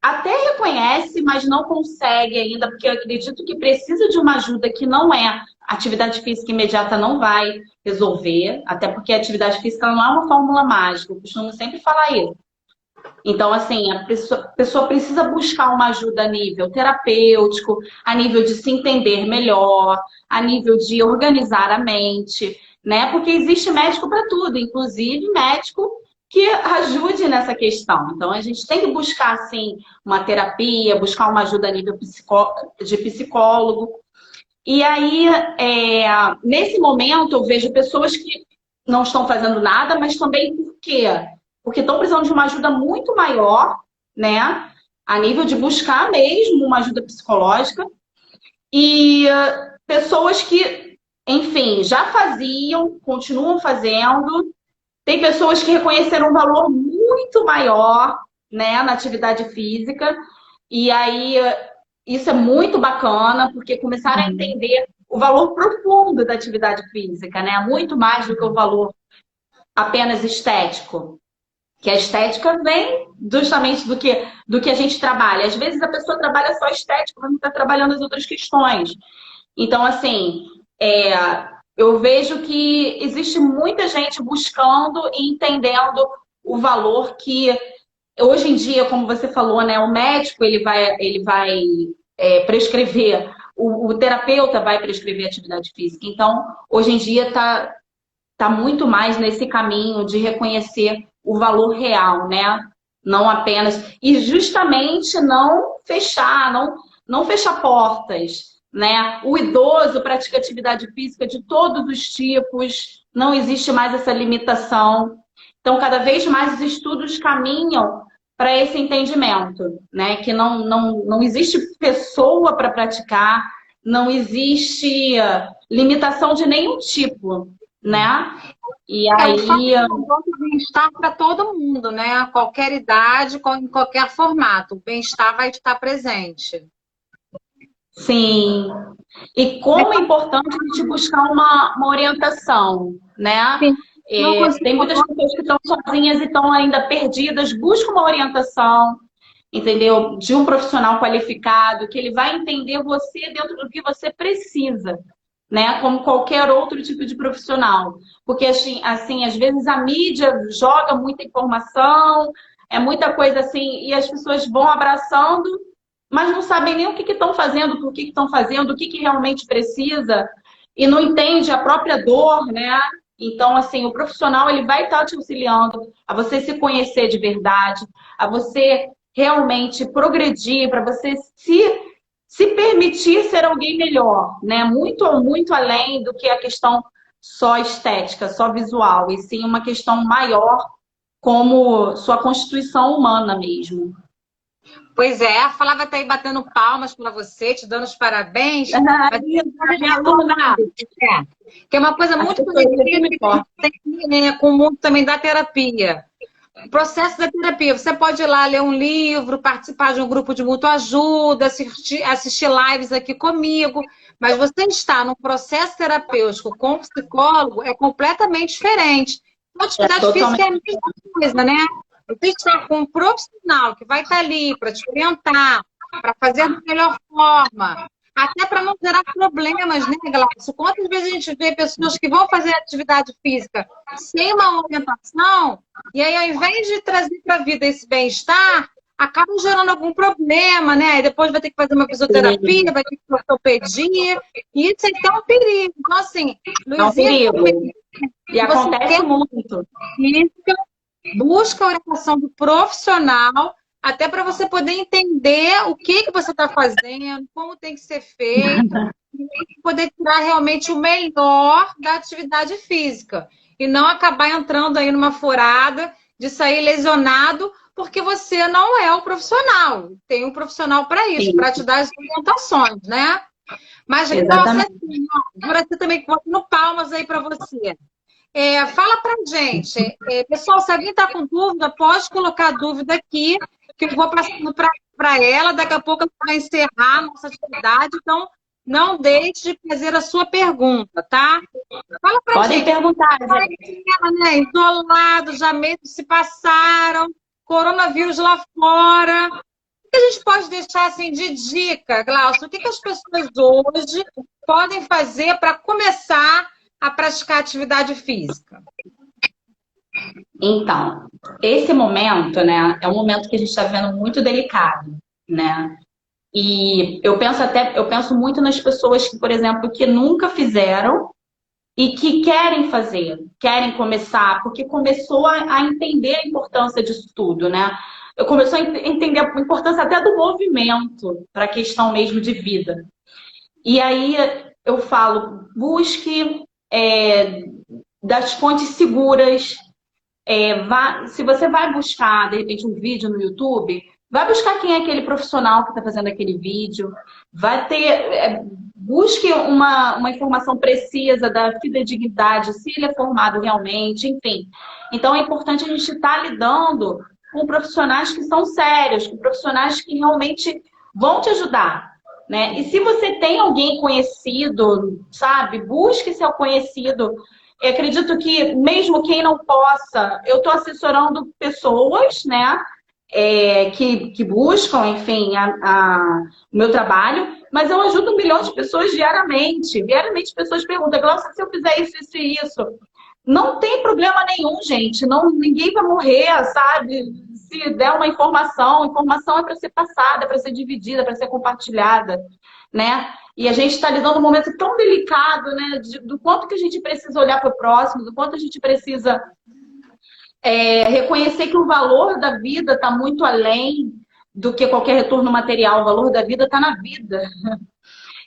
até reconhece, mas não consegue ainda, porque eu acredito que precisa de uma ajuda que não é atividade física imediata, não vai resolver, até porque a atividade física não é uma fórmula mágica, eu costumo sempre falar isso. Então, assim, a pessoa precisa buscar uma ajuda a nível terapêutico, a nível de se entender melhor, a nível de organizar a mente, né? Porque existe médico para tudo, inclusive médico que ajude nessa questão. Então, a gente tem que buscar, assim, uma terapia, buscar uma ajuda a nível de psicólogo. E aí, nesse momento, eu vejo pessoas que não estão fazendo nada, mas também por quê? Porque estão precisando de uma ajuda muito maior, né? A nível de buscar mesmo uma ajuda psicológica. E pessoas que, enfim, já faziam, continuam fazendo. Tem pessoas que reconheceram um valor muito maior, né, na atividade física. E aí, isso é muito bacana, porque começaram a entender o valor profundo da atividade física, né? Muito mais do que o valor apenas estético. Que a estética vem justamente do que a gente trabalha. Às vezes a pessoa trabalha só estética, mas não está trabalhando as outras questões. Então, assim, eu vejo que existe muita gente buscando e entendendo o valor que, hoje em dia, como você falou, né, o médico ele vai prescrever, o terapeuta vai prescrever atividade física. Então, hoje em dia tá muito mais nesse caminho de reconhecer o valor real, né? Não apenas... E justamente não fechar, não fechar portas, né? O idoso pratica atividade física de todos os tipos, não existe mais essa limitação. Então, cada vez mais os estudos caminham para esse entendimento, né? Que não existe pessoa para praticar, não existe limitação de nenhum tipo, né? E aí... O bem-estar para todo mundo, né? A qualquer idade, em qualquer formato. O bem-estar vai estar presente. Sim. E como é importante a gente buscar uma orientação, né? Sim. Tem muitas pessoas que estão sozinhas e estão ainda perdidas. Busca uma orientação, entendeu? De um profissional qualificado, que ele vai entender você dentro do que você precisa, né? Como qualquer outro tipo de profissional. Porque, assim, às vezes a mídia joga muita informação, é muita coisa assim, e as pessoas vão abraçando, mas não sabem nem o que estão fazendo, por que estão fazendo, o que realmente precisa, e não entende a própria dor, né? Então, assim, o profissional ele vai estar te auxiliando a você se conhecer de verdade, a você realmente progredir, para você se permitir ser alguém melhor, né? Muito, muito além do que a questão só estética, só visual, e sim uma questão maior como sua constituição humana mesmo. Pois é, a Flávia está aí batendo palmas para você, te dando os parabéns. Minha aluna. Que é uma coisa muito parecida com o mundo também da terapia. O processo da terapia, você pode ir lá ler um livro, participar de um grupo de mútua ajuda, assistir lives aqui comigo, mas você está num processo terapêutico com um psicólogo é completamente diferente. A atividade física é a mesma coisa, né? Você está com um profissional que vai estar ali para te orientar, para fazer da melhor forma, até para não gerar problemas, né, Glaucio? Quantas vezes a gente vê pessoas que vão fazer atividade física sem uma orientação, e aí, ao invés de trazer para a vida esse bem-estar, acabam gerando algum problema, né? E depois vai ter que fazer uma fisioterapia, vai ter que ortopedia, e isso é um perigo. Então, assim, não existe um perigo. E acontece muito. Busca a orientação do profissional, até para você poder entender o que você está fazendo, como tem que ser feito, e poder tirar realmente o melhor da atividade física. E não acabar entrando aí numa furada de sair lesionado, porque você não é o profissional. Tem um profissional para isso, para te dar as orientações, né? Mas, nossa, assim, você também no palmas aí para você. Fala pra gente. Pessoal, se alguém está com dúvida, pode colocar dúvida aqui, que eu vou passando para ela. Daqui a pouco ela vai encerrar a nossa atividade. Então, não deixe de fazer a sua pergunta, tá? Fala pra Podem gente. Perguntar, gente. Isolados, já meses se passaram, coronavírus lá fora. que a gente pode deixar assim de dica, Glaucio? O que as pessoas hoje podem fazer para começar a praticar atividade física? Então, esse momento, né, é um momento que a gente está vendo muito delicado, né? E eu penso muito nas pessoas que, por exemplo, que nunca fizeram e que querem fazer, querem começar, porque começou a entender a importância disso tudo, né? Eu comecei a entender a importância até do movimento para a questão mesmo de vida. E aí eu falo, busque das fontes seguras. Se você vai buscar, de repente, um vídeo no YouTube, vai buscar quem é aquele profissional que está fazendo aquele vídeo. Busque uma informação precisa da fidedignidade, se ele é formado realmente, enfim. Então é importante a gente estar lidando com profissionais que são sérios, com profissionais que realmente vão te ajudar, né? E se você tem alguém conhecido, sabe, busque seu conhecido. Eu acredito que mesmo quem não possa, eu estou assessorando pessoas, né, que buscam, enfim, o meu trabalho, mas eu ajudo milhões de pessoas diariamente. Diariamente pessoas perguntam, Glaucia, se eu fizer isso e isso, não tem problema nenhum, gente. Não, ninguém vai morrer, sabe? Se der uma informação, informação é para ser passada, é para ser dividida, para ser compartilhada, né? E a gente está lidando um momento tão delicado, né? Do quanto que a gente precisa olhar para o próximo, do quanto a gente precisa reconhecer que o valor da vida está muito além do que qualquer retorno material. O valor da vida está na vida.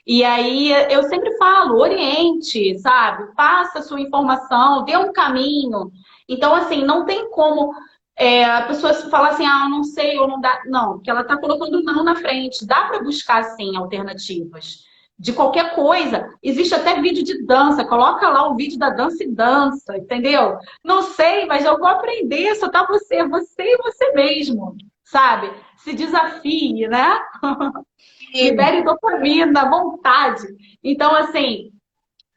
E aí eu sempre falo, oriente, sabe? Passa a sua informação, dê um caminho. Então, assim, não tem como a pessoa falar assim, eu não sei ou não dá. Não, porque ela está colocando não na frente. Dá para buscar, sim, alternativas. De qualquer coisa. Existe até vídeo de dança. Coloca lá o vídeo da dança e dança, entendeu? Não sei, mas eu vou aprender. Só tá você e você mesmo, sabe? Se desafie, né? Libere dopamina, vontade. Então, assim,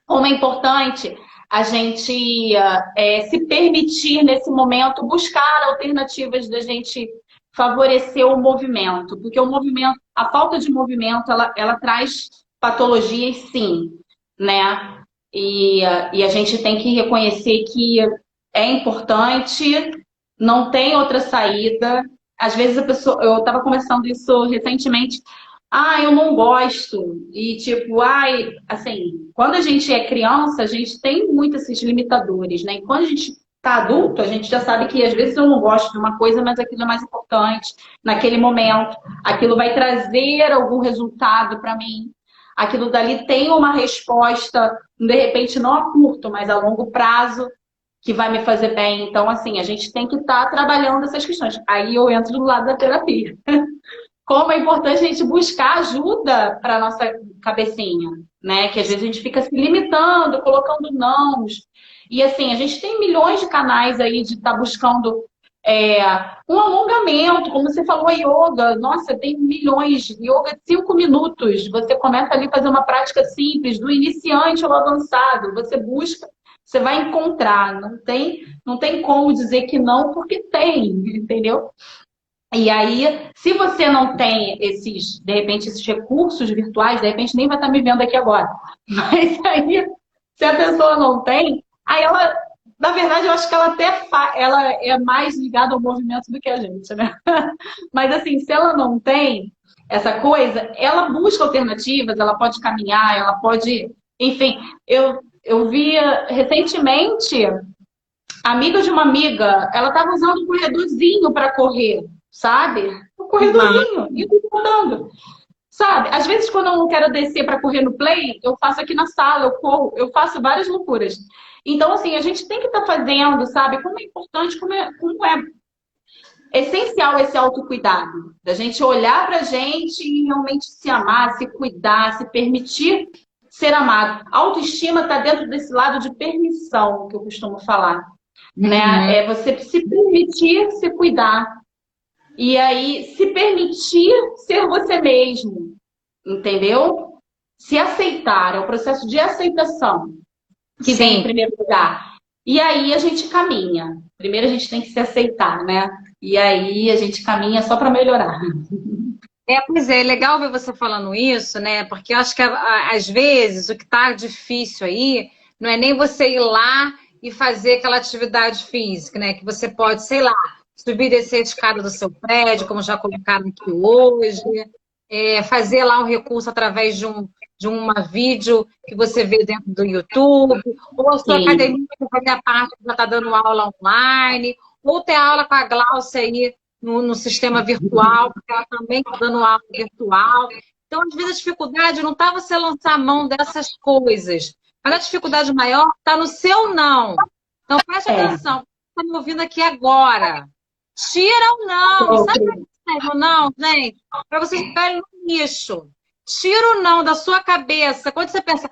como é importante a gente se permitir, nesse momento, buscar alternativas da gente favorecer o movimento. Porque o movimento, a falta de movimento, ela traz patologias, sim, né? E a gente tem que reconhecer que é importante, não tem outra saída. Às vezes a pessoa, eu estava conversando isso recentemente, eu não gosto. E tipo, assim, quando a gente é criança, a gente tem muitos esses limitadores, né? E quando a gente tá adulto, a gente já sabe que às vezes eu não gosto de uma coisa, mas aquilo é mais importante naquele momento. Aquilo vai trazer algum resultado para mim. Aquilo dali tem uma resposta, de repente não a curto, mas a longo prazo, que vai me fazer bem. Então, assim, a gente tem que estar trabalhando essas questões. Aí eu entro do lado da terapia. Como é importante a gente buscar ajuda para a nossa cabecinha, né? Que às vezes a gente fica se limitando, colocando nãos. E assim, a gente tem milhões de canais aí de estar buscando um alongamento, como você falou, a yoga. Nossa, tem milhões. Yoga de 5 minutos. Você começa ali a fazer uma prática simples, do iniciante ao avançado. Você busca, você vai encontrar. Não tem como dizer que não, porque tem, entendeu? E aí, se você não tem de repente, esses recursos virtuais, de repente nem vai estar me vendo aqui agora. Mas aí, se a pessoa não tem, aí ela, na verdade, eu acho que ela é mais ligada ao movimento do que a gente, né? Mas assim, se ela não tem essa coisa, ela busca alternativas, ela pode caminhar, ela pode... Enfim, eu vi recentemente, amiga de uma amiga, ela estava usando um corredorzinho para correr. Sabe? Um corredorzinho, e andando. Sabe? Às vezes, quando eu não quero descer para correr no play, eu faço aqui na sala, eu corro, eu faço várias loucuras. Então, assim, a gente tem que estar fazendo, sabe? Como é importante, como é essencial esse autocuidado. Da gente olhar pra gente e realmente se amar, se cuidar, se permitir ser amado. A autoestima está dentro desse lado de permissão, que eu costumo falar. Né? É você se permitir se cuidar. E aí, se permitir ser você mesmo, entendeu? Se aceitar, é o processo de aceitação que vem em primeiro lugar. E aí a gente caminha. Primeiro a gente tem que se aceitar, né? E aí a gente caminha só para melhorar. Pois é legal ver você falando isso, né? Porque eu acho que às vezes o que tá difícil aí não é nem você ir lá e fazer aquela atividade física, né? Que você pode, sei lá, subir e descer a escada do seu prédio, como já colocaram aqui hoje, fazer lá um recurso através de uma vídeo que você vê dentro do YouTube, ou a sua Sim. academia que fazer a parte que já está dando aula online, ou ter aula com a Glaucia aí no sistema virtual, porque ela também está dando aula virtual. Então, às vezes, a dificuldade não está você lançar a mão dessas coisas, mas a dificuldade maior está no seu não. Então, preste atenção, você está me ouvindo aqui agora. Tira o não. Sabe o que é o não, gente? Para vocês ficarem no nicho. Tira o não da sua cabeça. Quando você pensa,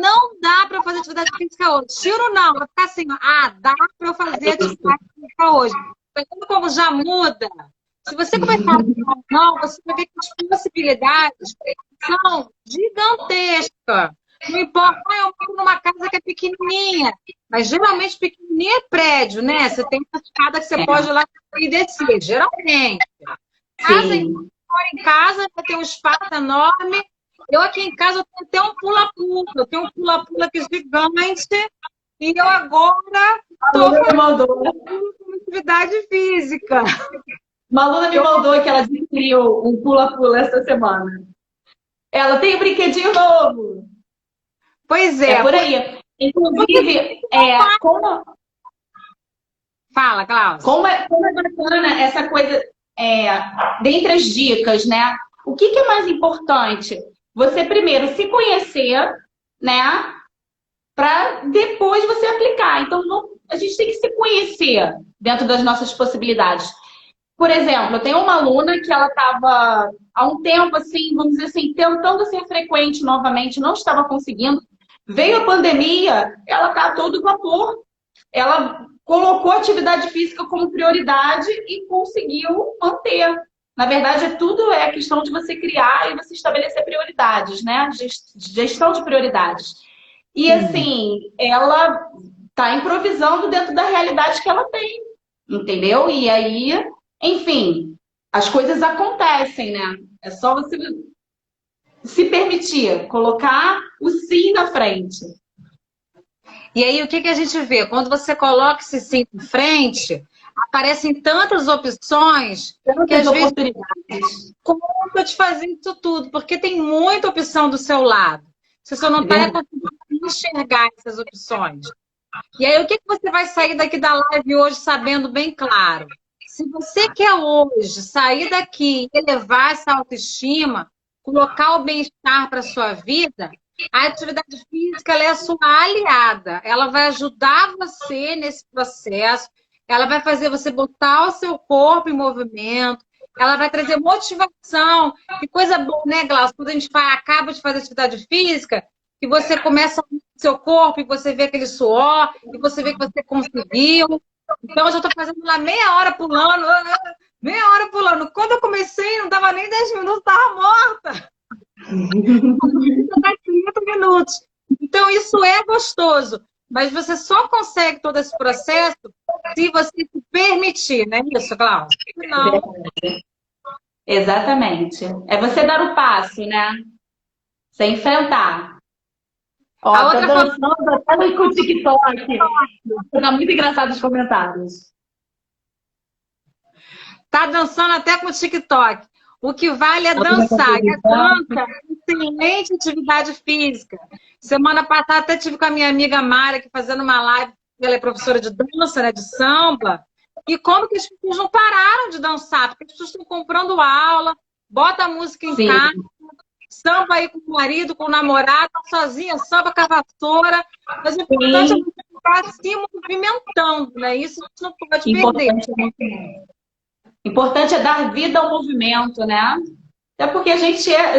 não dá para fazer atividade física hoje. Tira o não. Vai ficar assim, dá para eu fazer atividade física hoje. Então, como já muda, se você começar a falar não, você vai ver que as possibilidades são gigantescas. Não importa, eu moro numa casa que é pequenininha, mas geralmente pequenininha é prédio, né? Você tem uma escada que você pode ir lá e descer, geralmente. Casa em casa, você tem um espaço enorme. Eu aqui em casa eu tenho até um pula-pula. Eu tenho um pula-pula que é gigante. E eu agora estou fazendo atividade física. Uma aluna me mandou que ela adquiriu um pula-pula essa semana. Ela tem um brinquedinho novo. Pois é. É por aí. Inclusive, como... Fala, Cláudia. Como é bacana essa coisa, dentre as dicas, né? O que é mais importante? Você primeiro se conhecer, né? Para depois você aplicar. Então, a gente tem que se conhecer dentro das nossas possibilidades. Por exemplo, eu tenho uma aluna que ela estava há um tempo, assim, vamos dizer assim, tentando ser frequente novamente, não estava conseguindo. Veio a pandemia, ela está a todo vapor. Ela colocou a atividade física como prioridade e conseguiu manter. Na verdade, tudo é questão de você criar e você estabelecer prioridades, né? Gestão de prioridades. E, assim, ela está improvisando dentro da realidade que ela tem, entendeu? E aí, enfim, as coisas acontecem, né? É só você se permitir, colocar o sim na frente. E aí, o que a gente vê? Quando você coloca esse sim em frente, aparecem tantas opções que às vezes conta de fazer isso tudo, porque tem muita opção do seu lado. Você só não está conseguindo enxergar essas opções. E aí, o que você vai sair daqui da live hoje sabendo bem claro? Se você quer hoje sair daqui e elevar essa autoestima, colocar o bem-estar para a sua vida, a atividade física ela é a sua aliada. Ela vai ajudar você nesse processo, ela vai fazer você botar o seu corpo em movimento, ela vai trazer motivação. Que coisa boa, né, Glaucia? Quando a gente acaba de fazer atividade física, que você começa a ver o seu corpo, e você vê aquele suor, e você vê que você conseguiu. Então, eu já estou fazendo lá meia hora pulando. Quando eu comecei, não dava nem 10 minutos, estava morta. 30 minutos. Então, isso é gostoso. Mas você só consegue todo esse processo se você se permitir, não é isso, Cláudia? Não. Exatamente. É você dar o passo, né? Você enfrentar. Ó, a outra dançando até com o TikTok. Tá muito engraçado os comentários. Tá dançando até com o TikTok. O que vale é dançar. E a dança é excelente atividade física. Semana passada até tive com a minha amiga Mara aqui fazendo uma live. Ela é professora de dança, né, de samba. E como que as pessoas não pararam de dançar? Porque as pessoas estão comprando aula, bota a música em casa, samba aí com o marido, com o namorado, sozinha, samba com a vassoura. Mas o importante é você ficar se movimentando, né? Isso a gente não pode perder. Importante é dar vida ao movimento, né? Até porque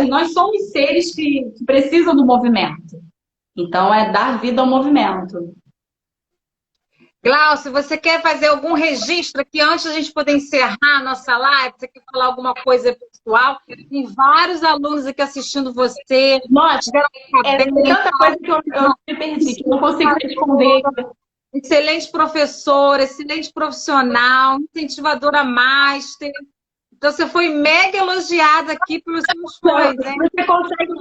nós somos seres que precisam do movimento. Então, é dar vida ao movimento. Glaucia, você quer fazer algum registro aqui antes da gente poder encerrar a nossa live? Você quer falar alguma coisa pessoal? Tem vários alunos aqui assistindo você. Nossa, tem tanta coisa que eu me perdi, que eu não consigo responder. Excelente professora, excelente profissional, incentivadora master. Então você foi mega elogiada aqui pelos seus fãs, né? Você consegue,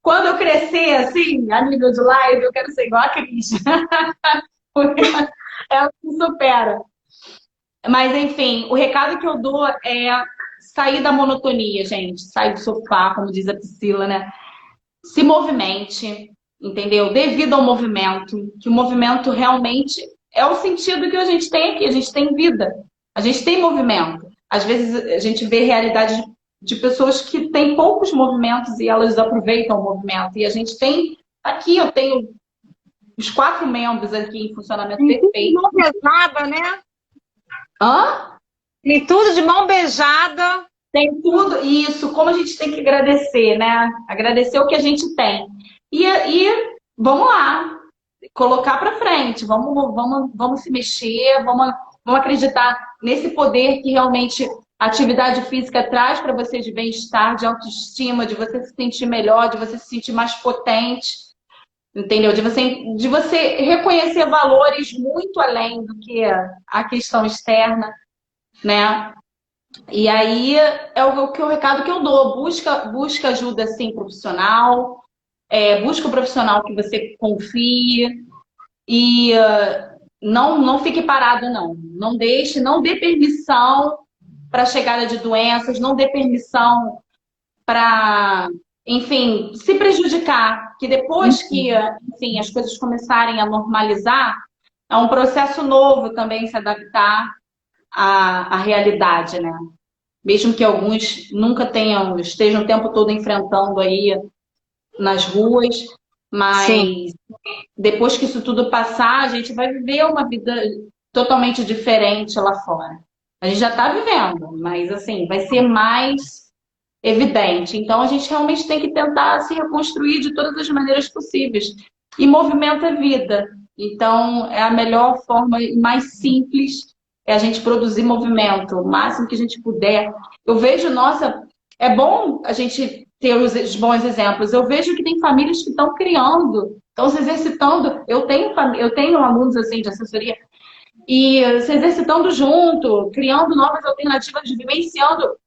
quando eu crescer, assim, a nível de live, eu quero ser igual a Cris. Porque ela se supera. Mas, enfim, o recado que eu dou é sair da monotonia, gente. Sair do sofá, como diz a Priscila, né? Se movimente, entendeu? Devido ao movimento, que o movimento realmente é o sentido que a gente tem aqui. A gente tem vida, a gente tem movimento. Às vezes a gente vê realidade de pessoas que têm poucos movimentos e elas aproveitam o movimento. E a gente tem, aqui eu tenho os 4 membros aqui em funcionamento perfeito. Mão beijada, né? Hã? Tem tudo de mão beijada. Tem tudo isso, como a gente tem que agradecer, né? Agradecer o que a gente tem. E vamos lá, colocar para frente, vamos se mexer, vamos acreditar nesse poder que realmente a atividade física traz para você de bem-estar, de autoestima, de você se sentir melhor, de você se sentir mais potente, entendeu? De você reconhecer valores muito além do que a questão externa, né? E aí é o recado que eu dou. Busca ajuda assim, profissional, busca um profissional que você confie e não fique parado, não. Não dê permissão para a chegada de doenças, não dê permissão para, enfim, se prejudicar. Que depois que, enfim, as coisas começarem a normalizar, é um processo novo também se adaptar à realidade, né? Mesmo que alguns nunca estejam o tempo todo enfrentando aí nas ruas, mas sim, depois que isso tudo passar, a gente vai viver uma vida totalmente diferente lá fora. A gente já está vivendo, mas assim, vai ser mais evidente. Então a gente realmente tem que tentar se reconstruir de todas as maneiras possíveis. E movimento é vida. Então é a melhor forma e mais simples é a gente produzir movimento, o máximo que a gente puder. Eu vejo, nossa, é bom a gente ter os bons exemplos. Eu vejo que tem famílias que estão criando, estão se exercitando. Eu tenho alunos assim de assessoria e se exercitando junto, criando novas alternativas, vivenciando,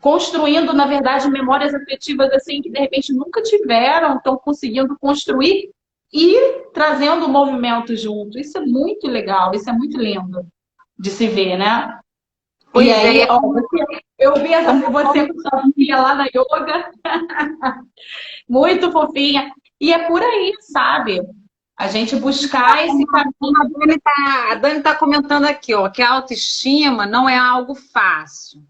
construindo, na verdade, memórias afetivas assim que de repente nunca tiveram, estão conseguindo construir e trazendo o movimento junto. Isso é muito legal, isso é muito lindo de se ver, né? Pois e aí, ó, eu vi você com sua filha lá na yoga, muito fofinha. E é por aí, sabe? A gente buscar esse caminho. A Dani tá comentando aqui, ó, que a autoestima não é algo fácil,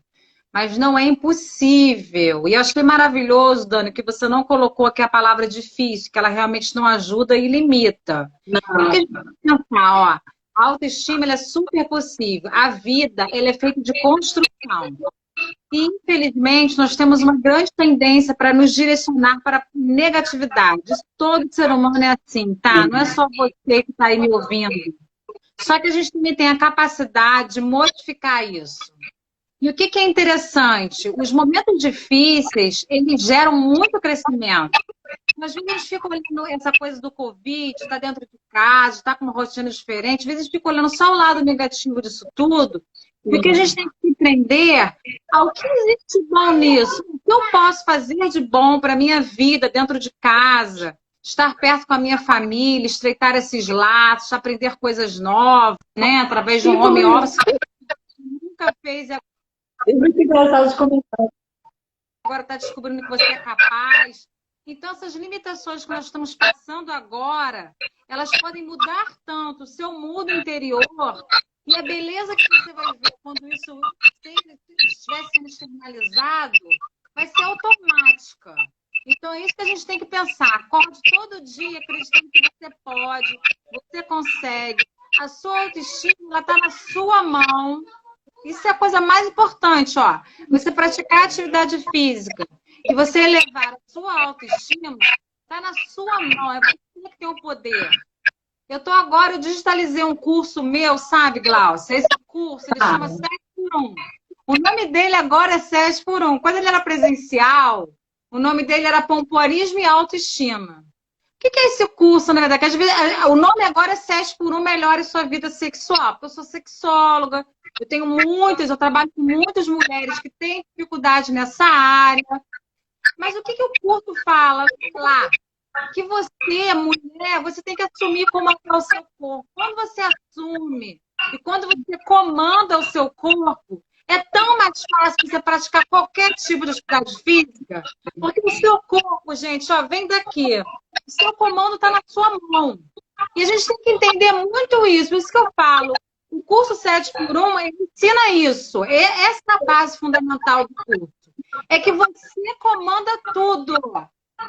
mas não é impossível. E eu achei maravilhoso, Dani, que você não colocou aqui a palavra difícil, que ela realmente não ajuda e limita. Não. Porque a gente tem que pensar, ó, a autoestima ela é super possível. A vida ela é feita de construção. E, infelizmente, nós temos uma grande tendência para nos direcionar para a negatividade. Todo ser humano é assim, tá? Não é só você que está aí me ouvindo. Só que a gente também tem a capacidade de modificar isso. E o que é interessante? Os momentos difíceis, eles geram muito crescimento. Às vezes a gente fica olhando essa coisa do Covid, está dentro de casa, está com uma rotina diferente, às vezes a gente fica olhando só o lado negativo disso tudo, porque a gente tem que se prender ao que existe de bom nisso. O que eu posso fazer de bom para a minha vida dentro de casa, estar perto com a minha família, estreitar esses laços, aprender coisas novas, né? Através de um home office que nunca fez. É muito engraçado de comentar. Agora está descobrindo que você é capaz. Então, essas limitações que nós estamos passando agora, elas podem mudar tanto o seu mundo interior e a beleza que você vai ver quando isso estiver sendo externalizado vai ser automática. Então, é isso que a gente tem que pensar. Acorde todo dia acreditando que você pode, você consegue. A sua autoestima está na sua mão. Isso é a coisa mais importante, ó. Você praticar atividade física e você elevar a sua autoestima, está na sua mão. É você que tem o poder. Eu digitalizei um curso meu, sabe, Glaucia? Esse curso, ele chama 7 por 1. O nome dele agora é 7 por 1. Quando ele era presencial, o nome dele era Pompoarismo e Autoestima. O que é esse curso, na verdade? O nome agora é 7 por 1 Melhore Sua Vida Sexual. Porque eu sou sexóloga, Eu tenho muitas, eu trabalho com muitas mulheres que têm dificuldade nessa área. Mas o que o curso fala lá? Que você, mulher, você tem que assumir como é o seu corpo. Quando você assume e quando você comanda o seu corpo, é tão mais fácil você praticar qualquer tipo de atividade física, porque o seu corpo, gente, ó, vem daqui. O seu comando está na sua mão. E a gente tem que entender muito isso. Por isso que eu falo, o curso 7x1 ele ensina isso. Essa é a base fundamental do curso. É que você comanda tudo.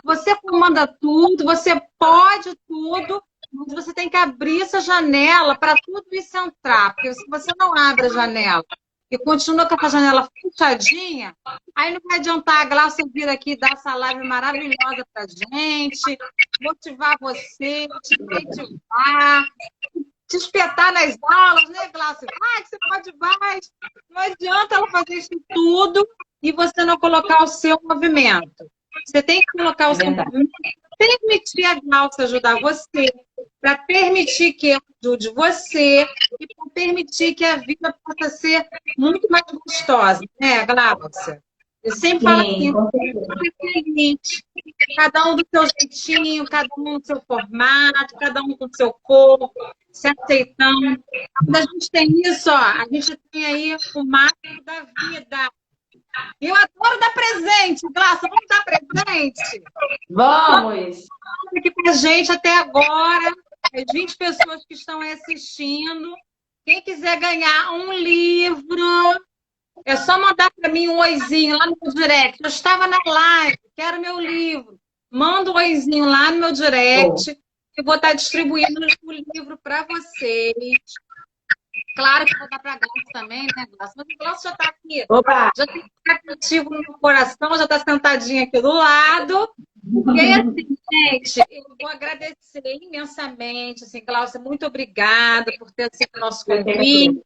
Você comanda tudo, você pode tudo, mas você tem que abrir essa janela para tudo isso entrar. Porque se você não abre a janela e continua com a janela fechadinha, aí não vai adiantar a Glaucia vir aqui e dar essa live maravilhosa pra gente, motivar você, te incentivar, te espetar nas aulas, né, Glaucia? Vai, que você pode mais. Não adianta ela fazer isso tudo e você não colocar o seu movimento. Você tem que colocar o seu movimento, permitir a Glaucia ajudar você, para permitir que eu ajude você e para permitir que a vida possa ser muito mais gostosa, né, Glaucia? Eu sempre falo assim, cada um do seu jeitinho, cada um no seu formato, cada um com o seu corpo, se aceitando. Quando a gente tem isso, ó, a gente tem aí o máximo da vida. Eu adoro dar presente, Glaucia, vamos dar presente? Vamos! Aqui com a gente até agora, as 20 pessoas que estão aí assistindo. Quem quiser ganhar um livro, é só mandar para mim um oizinho lá no meu direct. Eu estava na live, quero meu livro. Manda um oizinho lá no meu direct. Eu vou estar distribuindo o livro para vocês. Claro que vou dar para a Glaucia também, né, Glaucia? Mas a Glaucia já está aqui. Opa! Já tem aplicativo no meu coração, já está sentadinha aqui do lado. E aí, assim, gente, eu vou agradecer imensamente. Assim, Glaucia, muito obrigada por ter aceito o nosso convite,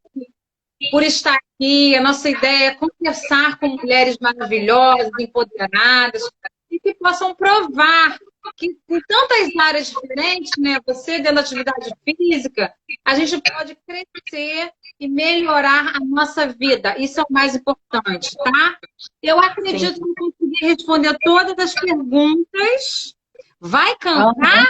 por estar aqui. A nossa ideia é conversar com mulheres maravilhosas, empoderadas, e que possam provar que em tantas áreas diferentes, né, você dentro da atividade física, a gente pode crescer e melhorar a nossa vida. Isso é o mais importante, tá? Eu acredito que eu consegui responder todas as perguntas. Vai cantar?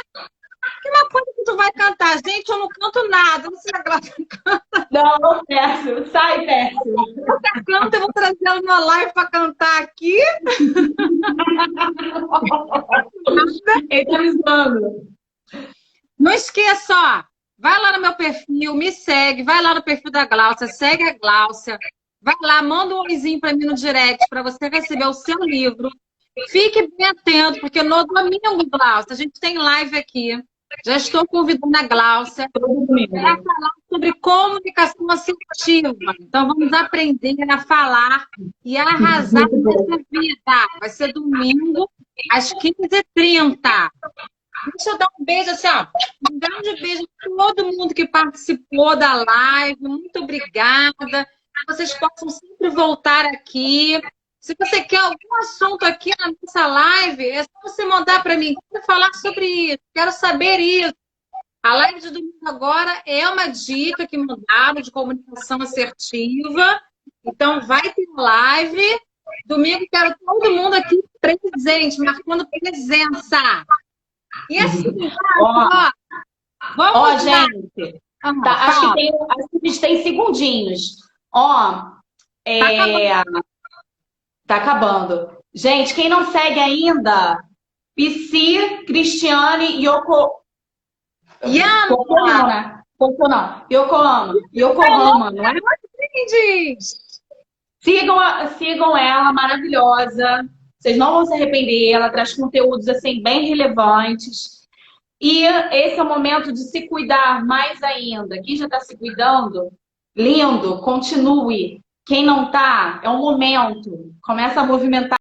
Que uma coisa que tu vai cantar, gente, eu não canto nada. Não sei se a Glaucia canta. Não, péssimo. Sai, péssimo. Eu canto, eu vou trazer ela numa live para cantar aqui. Ele tá me zoando. Não esqueça, ó. Vai lá no meu perfil, me segue, vai lá no perfil da Glaucia, segue a Glaucia. Vai lá, manda um oizinho para mim no direct para você receber o seu livro. Fique bem atento, porque no domingo, Glaucia, a gente tem live aqui. Já estou convidando a Glaucia para falar sobre comunicação assertiva. Então, vamos aprender a falar e a arrasar nessa vida. Vai ser domingo, às 15h30. Deixa eu dar um beijo assim, ó. Um grande beijo a todo mundo que participou da live. Muito obrigada. Que vocês possam sempre voltar aqui. Se você quer algum assunto aqui na nossa live, é só você mandar para mim. Quero falar sobre isso, quero saber isso. A live de domingo agora é uma dica que mandaram de comunicação assertiva. Então, vai ter live. Domingo, quero todo mundo aqui presente, marcando presença. E assim, ó, vamos lá. Gente, tá, acho que a gente tem segundinhos. Ó, tá acabando. Gente, quem não segue ainda, Psy, Cristiane, Yokohama, não é? Sigam ela, maravilhosa. Vocês não vão se arrepender, ela traz conteúdos assim bem relevantes. E esse é o momento de se cuidar mais ainda. Quem já está se cuidando, lindo, continue. Quem não tá, é um momento. Começa a movimentar